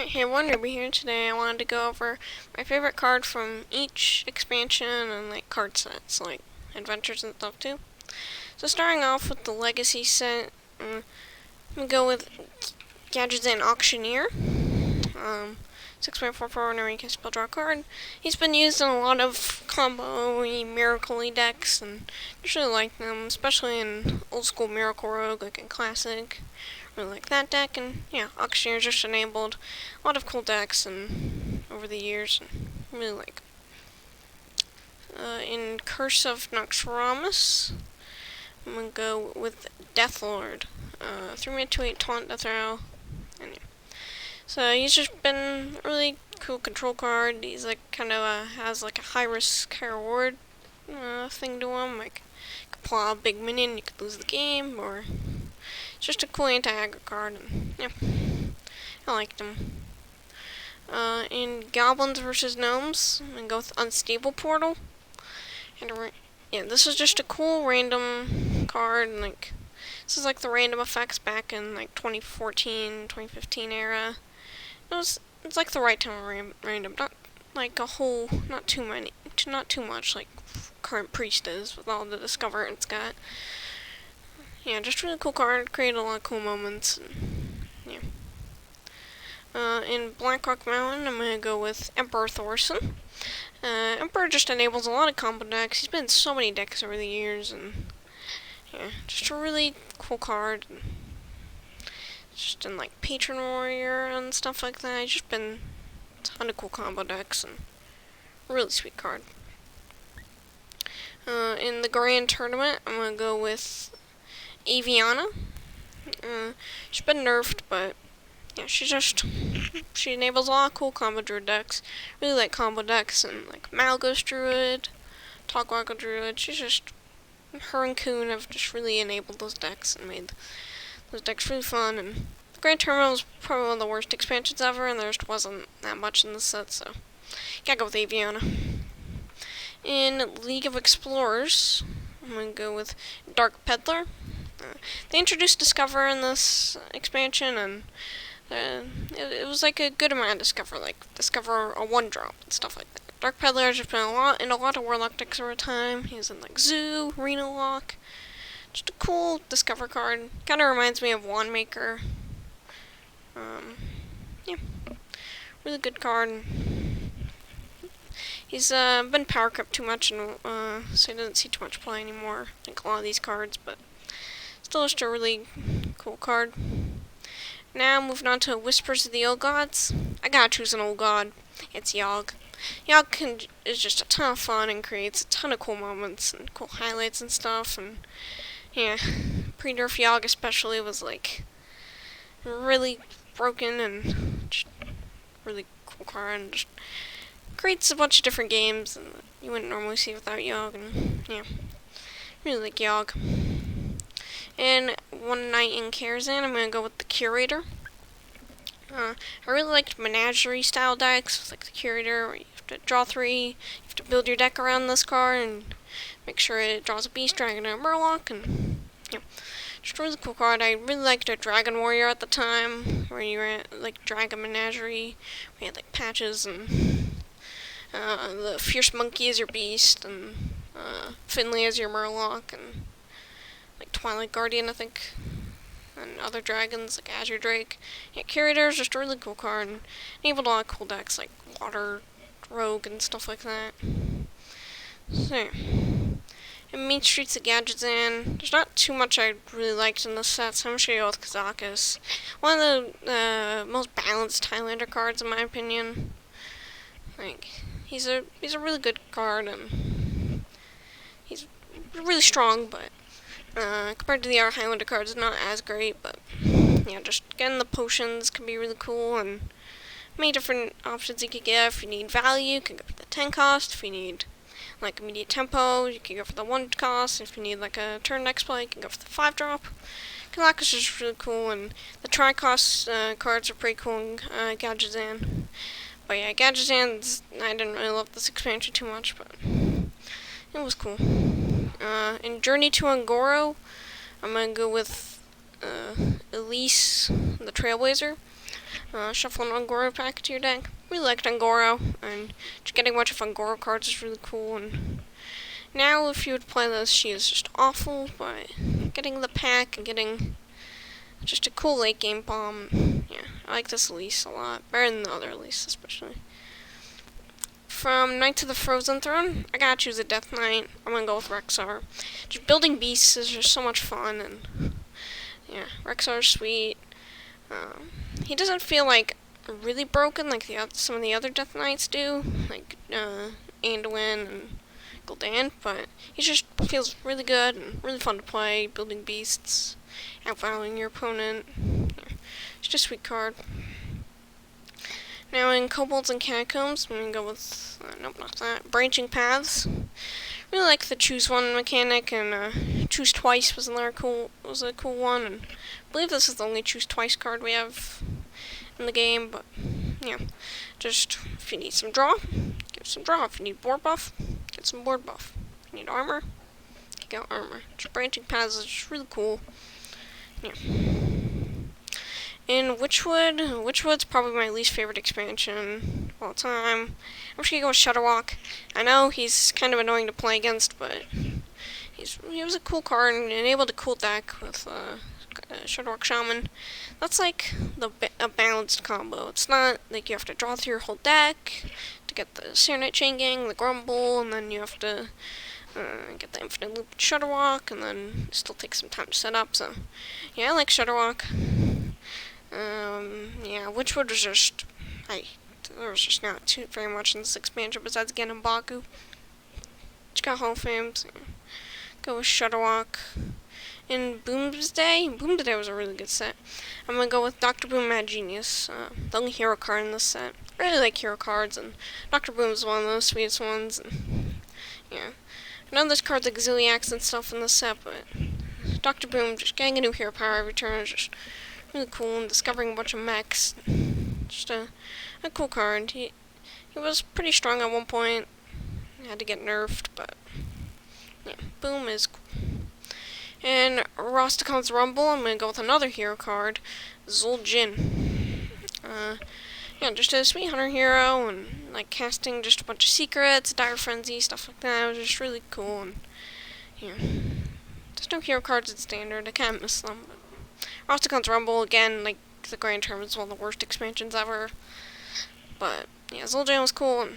Hey, Wonderby here. Today I wanted to go over my favorite card from each expansion and like card sets, like adventures and stuff too. So starting off with the Legacy set, I'm gonna go with Gadgets and Auctioneer. 6.44 whenever you can spell draw a card. He's been used in a lot of combo-y, miracle-y decks, and I just really like them, especially in old school Miracle Rogue, like in Classic. Really like that deck, and yeah, Auctioneer just enabled a lot of cool decks and over the years, and really like. In Curse of Noxramas, I'm gonna go with Deathlord. 3-mana 2/8 taunt death row, and yeah. So he's just been a really cool control card. He's like kind of has like a high risk, high reward thing to him. Like you could pull out a big minion, you could lose the game, or it's just a cool anti-aggro card. And yeah, I liked him. In Goblins versus Gnomes, I'm gonna go with Unstable Portal. And yeah, this is just a cool random card. And like this is like the random effects back in like 2014, 2015 era. It's like the right time of random, not like a whole, not too much like current Priest is with all the Discover it's got. Yeah, just really cool card, created a lot of cool moments, and yeah. In Blackrock Mountain, I'm gonna go with Emperor Thorson. Emperor just enables a lot of combo decks. He's been in so many decks over the years, and yeah, just a really cool card. Just in like Patron Warrior and stuff like that. He's just been a ton of cool combo decks and a really sweet card. In the Grand Tournament, I'm gonna go with Aviana. She's been nerfed, but yeah, she enables a lot of cool combo druid decks. Really like combo decks and like Malgos Druid, Talkwaka Druid. Her and Kuhn have just really enabled those decks and made those decks really fun. And the Grand Tournament was probably one of the worst expansions ever, and there just wasn't that much in the set, so gotta go with Aviana. In League of Explorers, I'm gonna go with Dark Peddler. They introduced Discover in this expansion, and it was like a good amount of Discover, like Discover a 1-drop and stuff like that. Dark Peddler has just been in a lot of Warlock decks over time. He's in like Zoo, Arena Lock. Just a cool Discover card. Kind of reminds me of Wandmaker. Yeah, really good card. He's been power crept too much, and so he doesn't see too much play anymore. Like a lot of these cards, but still just a really cool card. Now moving on to Whispers of the Old Gods. I gotta choose an old god. It's Yogg. Yogg is just a ton of fun and creates a ton of cool moments and cool highlights and stuff. And yeah, pre-nerf Yogg especially was like really broken and just really cool card, and just creates a bunch of different games and you wouldn't normally see without Yogg. And yeah, really like Yogg. And One Night in Karazhan, I'm gonna go with the Curator. I really liked Menagerie style decks with like the Curator, where you have to draw 3, you have to build your deck around this card and make sure it draws a Beast Dragon and a Murloc, and yeah, just a really cool card. I really liked a Dragon Warrior at the time, where you were like Dragon Menagerie. We had like patches and the Fierce Monkey as your Beast, and Finley as your Murloc, and like Twilight Guardian, I think, and other dragons like Azure Drake. Yeah, Curator is just a really cool card, and enabled a lot of cool decks like Water Rogue and stuff like that. So yeah. In Mean Streets of Gadgetzan, there's not too much I really liked in this set, so I'm just gonna go with Kazakus. One of the most balanced Highlander cards in my opinion. Like he's a really good card, and he's really strong, but compared to the other Highlander cards, not as great. But yeah, just getting the potions can be really cool, and many different options you could get. If you need value, you can go for the 10 cost. If you need like immediate tempo, you can go for the 1 cost. If you need like a turn next play, you can go for the 5-drop. Kazakus is just really cool, and the tri-cost cards are pretty cool in Gadgetzan. But yeah, Gadgetzan, I didn't really love this expansion too much, but it was cool. In Journey to Angoro, I'm gonna go with Elise, the Trailblazer. shuffle an angoro pack to your deck. We liked angoro, and just getting a bunch of angoro cards is really cool. And now, if you would play this, she is just awful, but getting the pack and getting just a cool late game bomb. Yeah, I like this Elise a lot, better than the other Elise, especially. From Knight to the Frozen Throne, I gotta choose a Death Knight. I'm gonna go with Rexar. Just building beasts is just so much fun, and yeah, Rexar's sweet. He doesn't feel like really broken like some of the other Death Knights do, like Anduin and Gul'dan, but he just feels really good and really fun to play, building beasts, outvaluing your opponent. Yeah, it's just a sweet card. Now in Kobolds and Catacombs, I'm going to go with, nope, not that, Branching Paths. Really like the choose one mechanic, and choose twice was a cool one, and I believe this is the only choose twice card we have in the game, but yeah, just if you need some draw, get some draw. If you need board buff, get some board buff. If you need armor, get armor. Just Branching Paths is just really cool. Yeah. In Witchwood's probably my least favorite expansion of all time. I'm just gonna go with Shudderwock. I know he's kind of annoying to play against, but he was a cool card and enabled a cool deck with Shudderwock Shaman. That's like a balanced combo. It's not like you have to draw through your whole deck to get the Serenite Chain Gang, the Grumble, and then you have to get the Infinite Loop Shudderwock, and then it still takes some time to set up. So yeah, I like Shudderwock. Yeah, Witchwood was just, there was just not very much in this expansion besides getting Baku. Just got Hall of Fame, so go with Shudderwock. In Boomsday was a really good set. I'm gonna go with Dr. Boom Mad Genius, the only hero card in this set. I really like hero cards, and Dr. Boom is one of those sweetest ones, and yeah. I know there's cards like Zilliax and stuff in this set, but Dr. Boom, just getting a new hero power every turn is just really cool, and discovering a bunch of mechs. Just a cool card. He was pretty strong at one point. He had to get nerfed, but yeah, Boom is cool. And Rostakon's Rumble, I'm gonna go with another hero card, Zul'jin. Yeah, just a sweet hunter hero, and like casting just a bunch of secrets, Dire Frenzy, stuff like that. It was just really cool, and yeah. There's no hero cards in standard. I can't miss them. Rostakon's Rumble, again, like the Grand Term is one of the worst expansions ever. But yeah, Zul'jin was cool.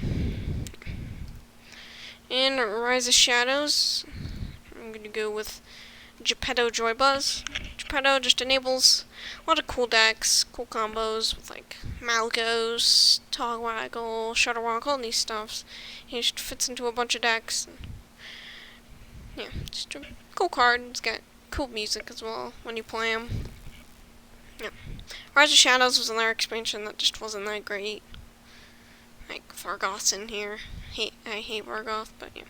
And in Rise of Shadows, I'm gonna go with Geppetto Joybuzz. Geppetto just enables a lot of cool decks, cool combos with like Malgos, Togwaggle, Shudderwock, all these stuffs. He just fits into a bunch of decks. And yeah, just a cool card. It's got cool music as well when you play him. Yeah. Rise of Shadows was another expansion that just wasn't that great. Like Vargoth's in here. I hate Vargoth, but yeah.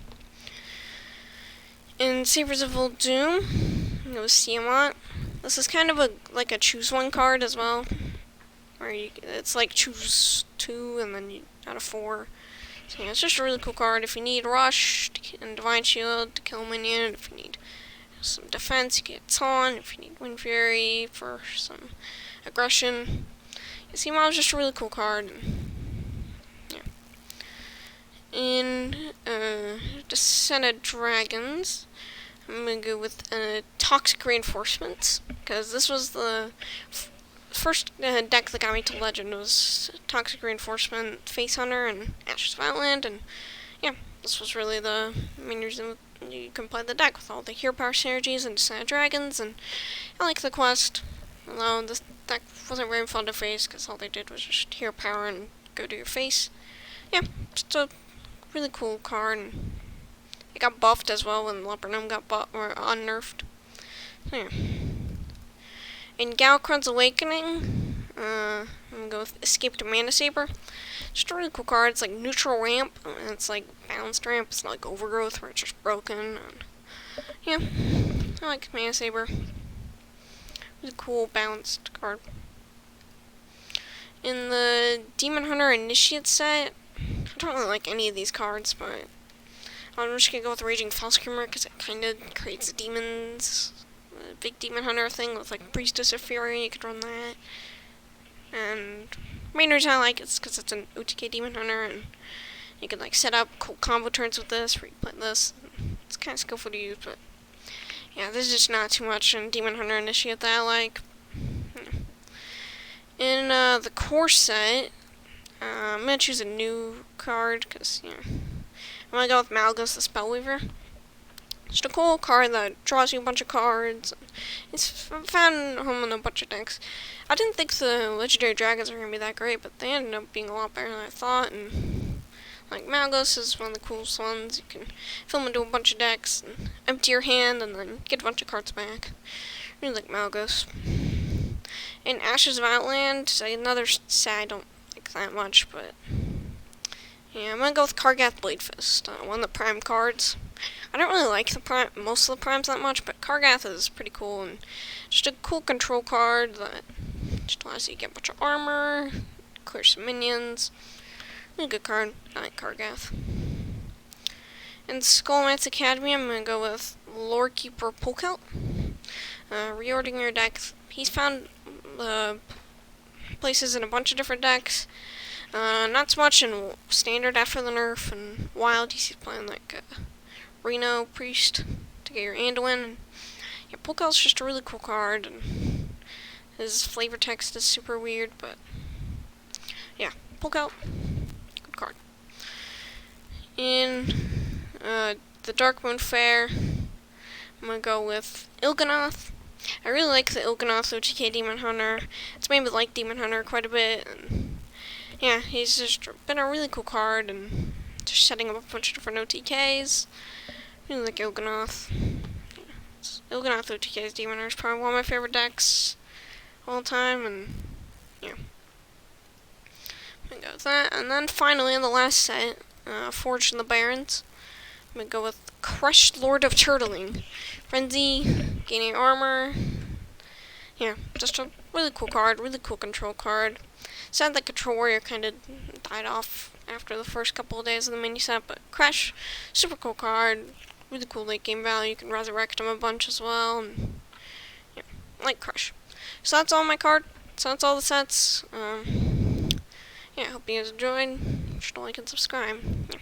In Sabers of Old Doom, it was Tiamat. This is kind of like a choose one card as well, where it's like choose two and then out of 4. So yeah, it's just a really cool card. If you need Rush and Divine Shield to kill a minion, if you need some defense, you get Taunt. If you need Wind Fury for some aggression, Tiamat is just a really cool card. Yeah. In Descended Dragons, I'm gonna go with Toxic Reinforcements, because this was the first deck that got me to Legend. Was Toxic Reinforcement, Face Hunter, and Ashes of Outland, and yeah, this was really the main reason you can play the deck with all the hero power synergies and Descended Dragons, and I like the quest, although this deck wasn't very fun to face because all they did was just hero power and go to your face. Yeah, just a really cool card, and it got buffed as well when Leopardum got buffed or unnerfed. So yeah. In Galakrond's Awakening, I'm gonna go with Escape to Mana Saber. Just a really cool card. It's like neutral ramp, and it's like balanced ramp. It's not like Overgrowth where it's just broken. And yeah, I like Mana Saber. It's a cool balanced card. In the Demon Hunter Initiate set, I don't really like any of these cards, but I'm just gonna go with Raging Felscreamer because it kind of creates demons. A big Demon Hunter thing with like Priestess of Fury, you could run that. And main reason I like it is because it's an OTK Demon Hunter, and you can like set up cool combo turns with this, where you play this. It's kind of skillful to use, but yeah, there's just not too much in Demon Hunter Initiate that I like. In the core set, I'm gonna choose a new card because I'm gonna go with Malgus the Spellweaver. Just a cool card that draws you a bunch of cards. It's found home in a bunch of decks. I didn't think the legendary dragons were gonna be that great, but they ended up being a lot better than I thought. And like Malgus is one of the coolest ones. You can fill them into a bunch of decks and empty your hand, and then get a bunch of cards back. I really like Malgus. In Ashes of Outland, another set I don't like that much, but yeah, I'm gonna go with Kargath Bladefest, one of the prime cards. I don't really like most of the primes that much, but Kargath is pretty cool, and just a cool control card that just allows you to get a bunch of armor, clear some minions. Really good card. I like Kargath. In Skullman's Academy, I'm gonna go with Lorekeeper Polkout. Reordering your deck. He's found places in a bunch of different decks. Not so much in Standard after the nerf, and Wild he's playing like Reno Priest to get your Anduin. Yeah, Polkout's just a really cool card, and his flavor text is super weird, but yeah, Polkout, good card. In the Darkmoon Faire, I'm gonna go with Il'gynoth. I really like the Il'gynoth OTK Demon Hunter. It's made me like Demon Hunter quite a bit, and yeah, he's just been a really cool card, and just setting up a bunch of different OTKs. I really like Il'gynoth. Il'gynoth OTK's Demon Hunter is probably one of my favorite decks all the time, and yeah. I'm gonna go with that. And then finally, in the last set, Forged in the Barrens, I'm gonna go with Crushed Lord of Turtling. Frenzy, gaining armor. Yeah, just a really cool card, really cool control card. Sad that Control Warrior kind of died off after the first couple of days of the mini set, but Crash, super cool card, really cool late game value. You can resurrect him a bunch as well, and yeah, I like Crush. So that's all my card. So that's all the sets. Yeah, I hope you guys enjoyed. Just like and subscribe. Yeah.